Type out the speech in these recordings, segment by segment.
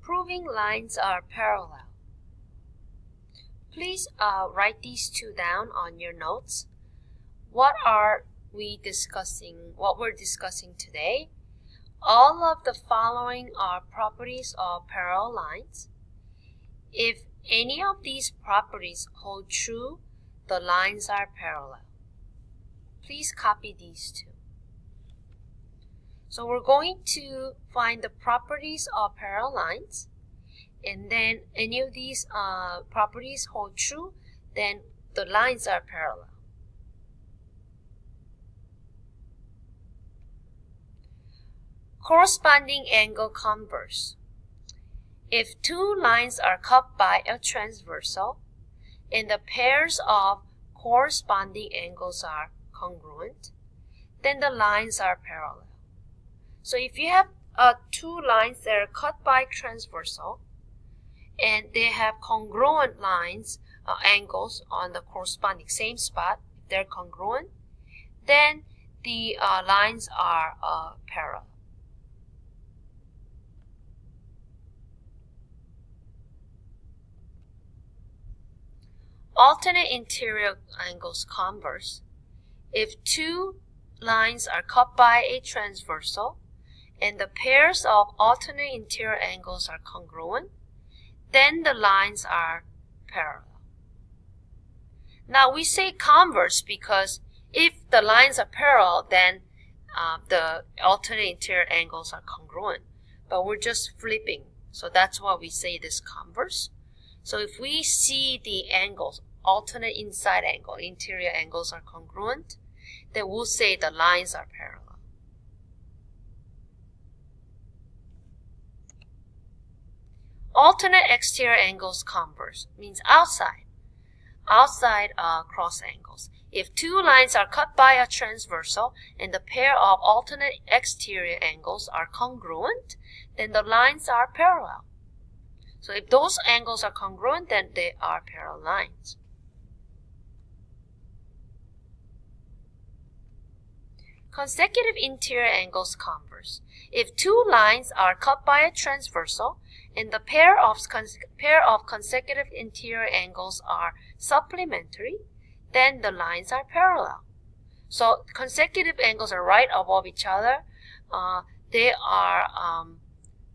proving lines are parallel. Please write these two down on your notes. What we're discussing today? All of the following are properties of parallel lines. If any of these properties hold true, the lines are parallel. Please copy these two. So we're going to find the properties of parallel lines, and then any of these properties hold true, then the lines are parallel. Corresponding angle converse. If two lines are cut by a transversal and the pairs of corresponding angles are congruent, then the lines are parallel. So if you have two lines that are cut by transversal and they have congruent lines, angles on the corresponding same spot, if they're congruent, then the lines are parallel. Alternate interior angles converse. If two lines are cut by a transversal and the pairs of alternate interior angles are congruent, then the lines are parallel. Now we say converse because if the lines are parallel, then the alternate interior angles are congruent. But we're just flipping, so that's why we say this converse. So if we see the angles, alternate inside angle, interior angles are congruent, then we'll say the lines are parallel. Alternate exterior angles converse means outside cross angles. If two lines are cut by a transversal and the pair of alternate exterior angles are congruent, then the lines are parallel. So if those angles are congruent, then they are parallel lines. Consecutive interior angles converse. If two lines are cut by a transversal and the pair of consecutive interior angles are supplementary, then the lines are parallel. So consecutive angles are right above each other. They are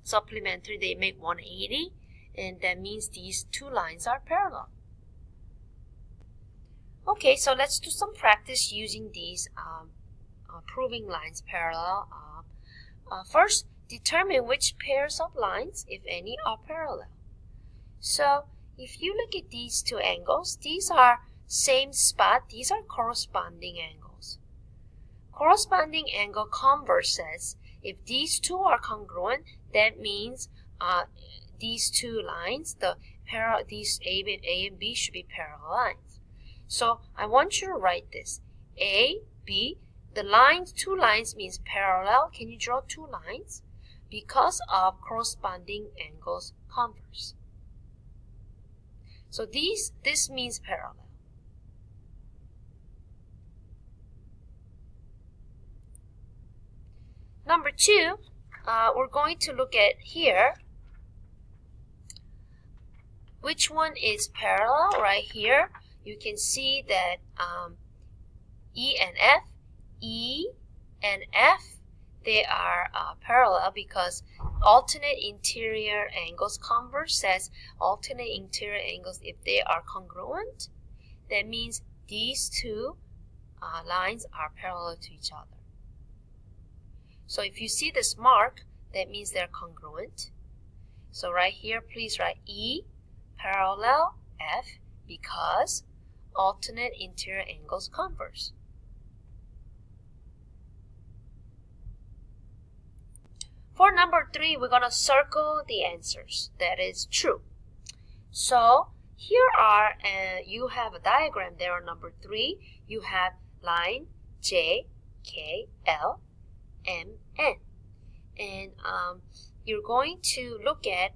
supplementary. They make 180. And that means these two lines are parallel. Okay, so let's do some practice using these proving lines parallel. First, determine which pairs of lines, if any, are parallel. So if you look at these two angles, these are same spot. These are corresponding angles. Corresponding angle converse says if these two are congruent, that means these two lines, these A and B should be parallel lines. So I want you to write this. A, B, the lines, two lines means parallel. Can you draw two lines? Because of corresponding angles converse. So this means parallel. Number two, we're going to look at here. Which one is parallel? Right here, you can see that E and F, they are parallel because alternate interior angles converse says alternate interior angles, if they are congruent, that means these two lines are parallel to each other. So if you see this mark, that means they're congruent. So right here, please write E parallel F because alternate interior angles converse. For number 3, we're going to circle the answers. That is true. So here are, you have a diagram there on number 3. You have line J, K, L, M, N. And you're going to look at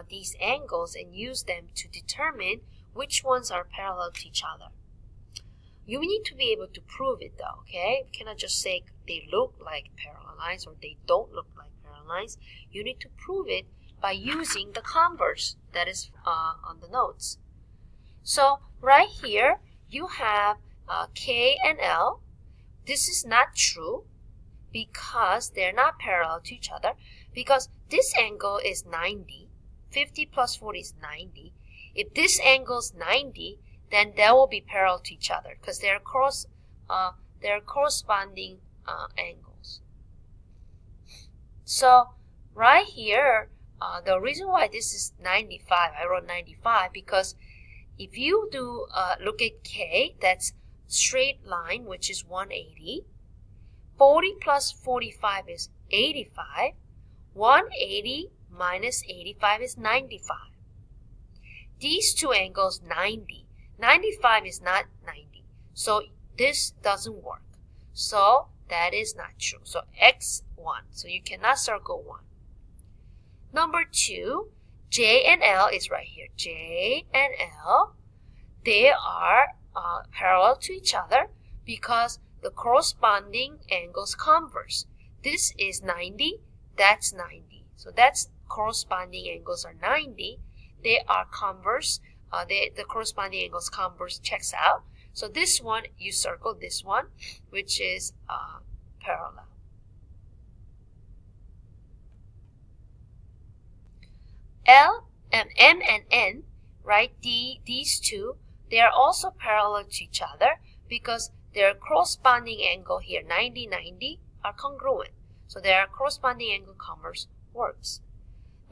these angles and use them to determine which ones are parallel to each other. You need to be able to prove it though, okay? You cannot just say they look like parallel lines or they don't look like parallel lines. You need to prove it by using the converse that is on the notes. So right here, you have K and L. This is not true because they're not parallel to each other, because this angle is 90. 50 plus 40 is 90. If this angle is 90, then they will be parallel to each other because they're corresponding angles. So right here, the reason why this is 95, I wrote 95 because if you do look at K, that's straight line, which is 180. 40 plus 45 is 85. 180 minus 85 is 95. These two angles, 90. 95 is not 90. So this doesn't work. So that is not true. So X 1. So you cannot circle 1. Number 2, J and L is right here. J and L, they are parallel to each other because the corresponding angles converse. This is 90, that's 90. So that's corresponding angles are 90. They are converse. The corresponding angles converse checks out. So this one, you circle this one, which is parallel. L and M and N, right? These two, they are also parallel to each other because their corresponding angle here, 90, 90, are congruent. So their corresponding angle converse works.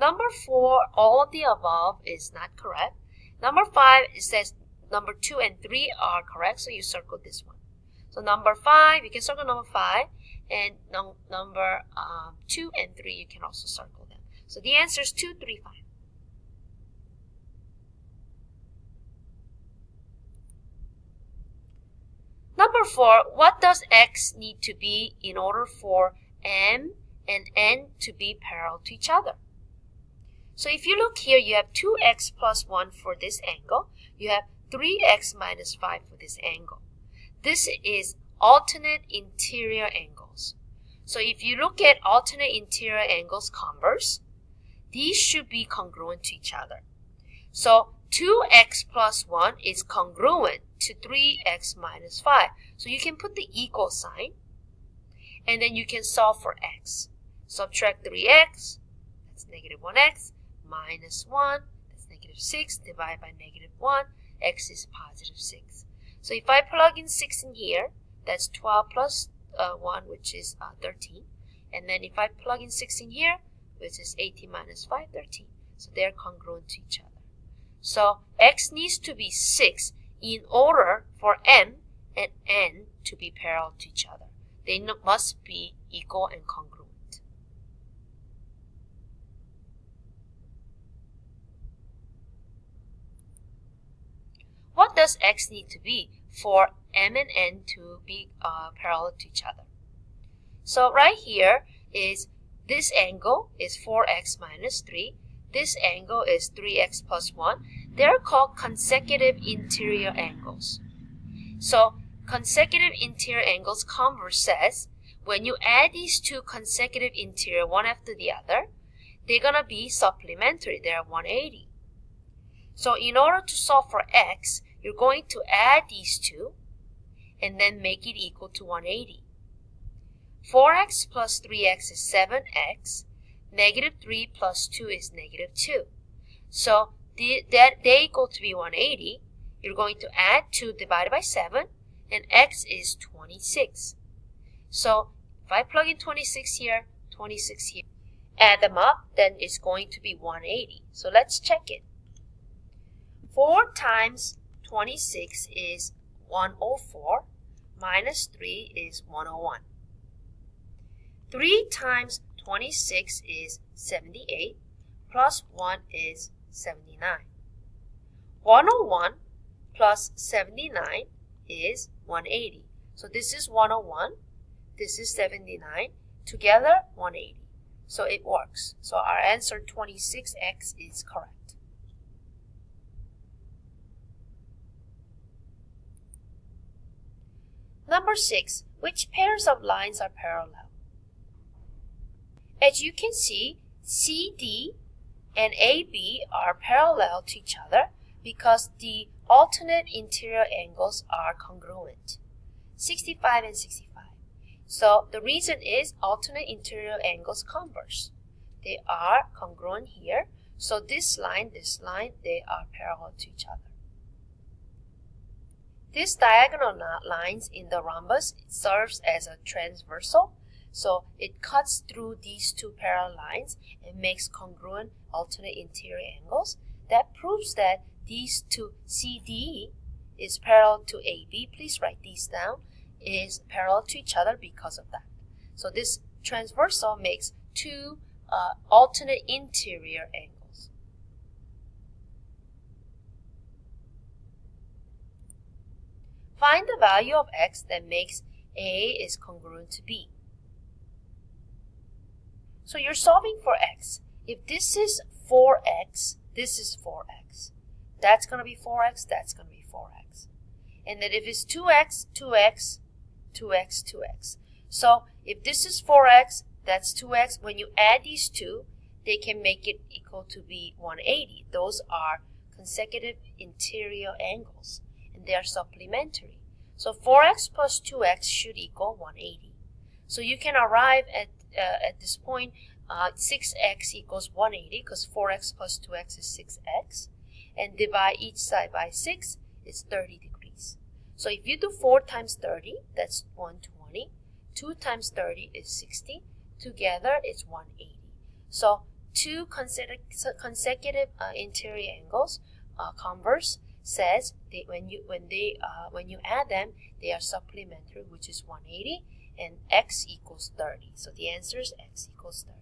Number 4, all of the above is not correct. Number 5, it says number 2 and 3 are correct, so you circle this one. So number 5, you can circle number 5, and number 2 and 3, you can also circle them. So the answer is 2, 3, 5. Number 4, what does X need to be in order for M and N to be parallel to each other? So if you look here, you have 2x plus 1 for this angle. You have 3x minus 5 for this angle. This is alternate interior angles. So if you look at alternate interior angles converse, these should be congruent to each other. So 2x plus 1 is congruent to 3x minus 5. So you can put the equal sign, and then you can solve for x. Subtract 3x, that's negative 1x, minus 1, that's negative 6, divided by negative 1, x is positive 6. So if I plug in 6 in here, that's 12 plus 1, which is 13. And then if I plug in 6 in here, which is 18 minus 5, 13. So they're congruent to each other. So x needs to be 6 in order for M and N to be parallel to each other. They must be equal and congruent. What does X need to be for M and N to be parallel to each other? So right here is this angle is 4x minus 3. This angle is 3x plus 1. They're called consecutive interior angles. So consecutive interior angles converse says when you add these two consecutive interior one after the other, they're going to be supplementary. They're 180. So in order to solve for x, you're going to add these two and then make it equal to 180. 4x plus 3x is 7x. Negative 3 plus 2 is negative 2. So they equal to be 180. You're going to add 2 divided by 7, and x is 26. So if I plug in 26 here, 26 here, add them up, then it's going to be 180. So let's check it. 4 times 26 is 104, minus 3 is 101. 3 times 26 is 78, plus 1 is 79. 101 plus 79 is 180. So this is 101, this is 79, together 180. So it works. So our answer 26x is correct. Number 6, which pairs of lines are parallel? As you can see, CD and AB are parallel to each other because the alternate interior angles are congruent. 65 and 65. So the reason is alternate interior angles converse. They are congruent here. So this line, they are parallel to each other. This diagonal lines in the rhombus serves as a transversal. So it cuts through these two parallel lines and makes congruent alternate interior angles. That proves that these two CD is parallel to AB. Please write these down. Is parallel to each other because of that. So this transversal makes two alternate interior angles. Find the value of x that makes A is congruent to B. So you're solving for x. If this is 4x, this is 4x. That's going to be 4x, that's going to be 4x. And then if it's 2x, 2x, 2x, 2x. So if this is 4x, that's 2x. When you add these two, they can make it equal to be 180. Those are consecutive interior angles, and they are supplementary. So 4x plus 2x should equal 180. So you can arrive at this point, 6x equals 180 because 4x plus 2x is 6x. And divide each side by 6, it's 30 degrees. So if you do 4 times 30, that's 120. 2 times 30 is 60. Together, it's 180. So two consecutive interior angles, converse, says that when you add them, they are supplementary, which is 180, and x equals 30. So the answer is x equals 30.